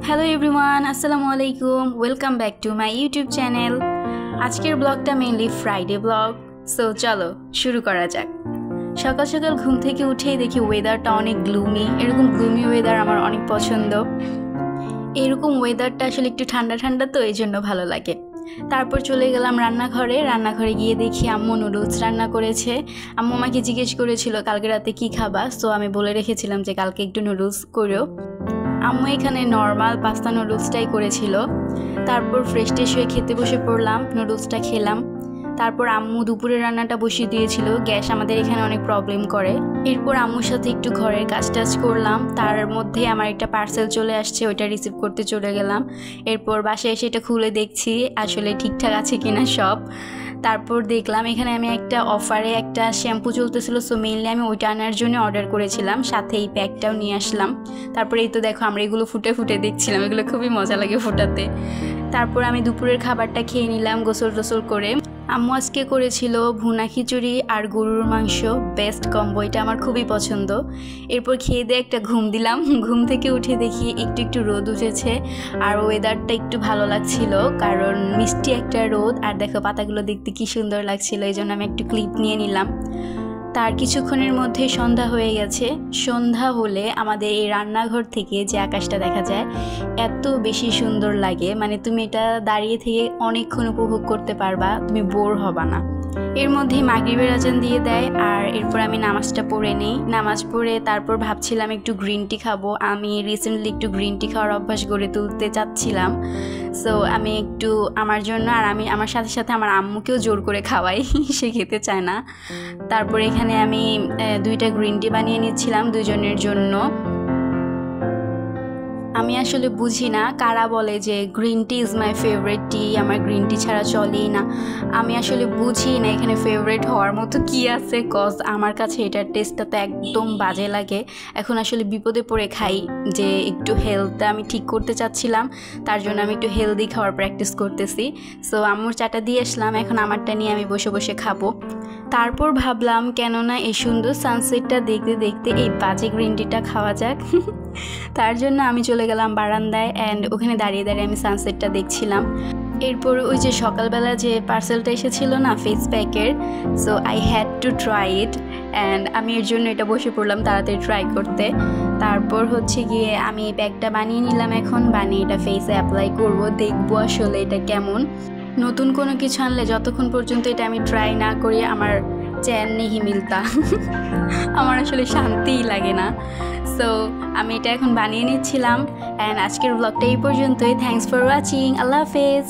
Hello everyone, আসসালামু আলাইকুম। Welcome back to my YouTube channel. আজকের ব্লগটা মেইনলি ফ্রাইডে ব্লগ। সো চলো শুরু করা যাক। সকাল সকাল ঘুম থেকে উঠেই দেখি ওয়েদারটা অনেক গ্লুমি। এরকম গ্লুমি ওয়েদার আমার অনেক পছন্দ। এরকম ওয়েদারটা আসলে একটু ঠান্ডা ঠান্ডা, তো এই জন্য ভালো লাগে। তারপর চলে গেলাম রান্নাঘরে গিয়ে দেখি আম্মু নুডলস রান্না করেছে। আম্মু আমাকে জিজ্ঞেস করেছিল কালকে রাতে কী খাবা, সো আমি বলে রেখেছিলাম যে কালকে একটু নুডলস করো। আম্মু এখানে নর্মাল পাস্তা নুডলসটাই করেছিল। তারপর ফ্রেশ ট্রেশ হয়ে খেতে বসে পড়লাম, নুডলসটা খেলাম। তারপর আম্মু দুপুরের রান্নাটা বসিয়ে দিয়েছিল, গ্যাস আমাদের এখানে অনেক প্রবলেম করে। এরপর আম্মুর সাথে একটু ঘরের কাজ টাজ করলাম। তার মধ্যে আমার একটা পার্সেল চলে আসছে, ওইটা রিসিভ করতে চলে গেলাম। এরপর বাসায় এসে এটা খুলে দেখছি আসলে ঠিকঠাক আছে কিনা সব। তারপর দেখলাম এখানে আমি একটা অফারে একটা শ্যাম্পু চলতেছিল, সো মেইনলি আমি ওইটা আনার জন্য অর্ডার করেছিলাম, সাথে এই প্যাকটাও নিয়ে আসলাম। তারপরে এই তো দেখো আমরা এগুলো ফুটে ফুটে দেখছিলাম, এগুলো খুবই মজা লাগে ফোটাতে। তারপর আমি দুপুরের খাবারটা খেয়ে নিলাম গোসল টোসল করে। আম্মু আজকে করেছিল ভুনা খিচুড়ি আর গরুর মাংস, বেস্ট কম্বো, এটা আমার খুবই পছন্দ। এরপর খেয়ে দিয়ে একটা ঘুম দিলাম। ঘুম থেকে উঠে দেখি একটু একটু রোদ উঠেছে আর ওয়েদারটা একটু ভালো লাগছিল, কারণ মিষ্টি একটা রোদ। আর দেখো পাতাগুলো দেখতে কি সুন্দর লাগছিল, এই জন্য আমি একটু ক্লিপ নিয়ে নিলাম। তার কিছুক্ষণের মধ্যে সন্ধ্যা হয়ে গেছে। সন্ধ্যা হলে আমাদের এই রান্নাঘর থেকে যে আকাশটা দেখা যায় এত বেশি সুন্দর লাগে, মানে তুমি এটা দাঁড়িয়ে থেকে অনেকক্ষণ উপভোগ করতে পারবা, তুমি বোর হবা না। এর মধ্যেই মাগরিবের আজান দিয়ে দেয় আর এরপর আমি নামাজটা পড়ে নিই। নামাজ পড়ে তারপর ভাবছিলাম একটু গ্রিন টি খাবো। আমি রিসেন্টলি একটু গ্রিন টি খাওয়ার অভ্যাস গড়ে তুলতে চাচ্ছিলাম, সো আমি একটু আমার জন্য আর আমি আমার সাথে সাথে আমার আম্মুকেও জোর করে খাওয়াই, সে খেতে চায় না। তারপর এখানে আমি 2টা গ্রিন টি বানিয়ে নিচ্ছিলাম দুজনের জন্য। আমি আসলে বুঝি না কারা বলে যে green tea is my favourite tea, আমার গ্রিন টি ছাড়া চলেই না। আমি আসলে বুঝি না এখানে ফেভারিট হওয়ার মতো কি আছে, কজ আমার কাছে এটার টেস্টটা তো একদম বাজে লাগে। এখন আসলে বিপদে পড়ে খাই, যে একটু হেলথটা আমি ঠিক করতে চাচ্ছিলাম, তার জন্য আমি একটু হেলদি খাওয়ার প্র্যাকটিস করতেছি। সো আম্মুর চাটা দিয়ে আসলাম, এখন আমারটা নিয়ে আমি বসে বসে খাবো। তারপর ভাবলাম কেননা এই সুন্দর সানসেটটা দেখতে দেখতে এই বাজে গ্রিন টিটা খাওয়া যাক। তার জন্য আমি চলে গেলাম বারান্দায় অ্যান্ড ওখানে দাঁড়িয়ে দাঁড়িয়ে আমি সানসেটটা দেখছিলাম। এরপর ওই যে সকালবেলা যে পার্সেলটা এসেছিলো না ফেস প্যাকের, so I had to try it and আমি এর জন্য এটা বসে পড়লাম তাড়াতাড়ি ট্রাই করতে। তারপর হচ্ছে গিয়ে আমি এই প্যাকটা বানিয়ে নিলাম, এখন বানিয়ে এটা ফেসে অ্যাপ্লাই করব, দেখবো আসলে এটা কেমন। নতুন কোনো কিছু আনলে যতক্ষণ পর্যন্ত এটা আমি ট্রাই না করি আমার চ্যান নেহি মিলতা, আমার আসলে শান্তিই লাগে না। সো আমি এটা এখন বানিয়ে নিচ্ছিলাম অ্যান্ড আজকের ব্লগটা এই পর্যন্তই। থ্যাঙ্কস ফর ওয়াচিং, আল্লাহ হাফেজ।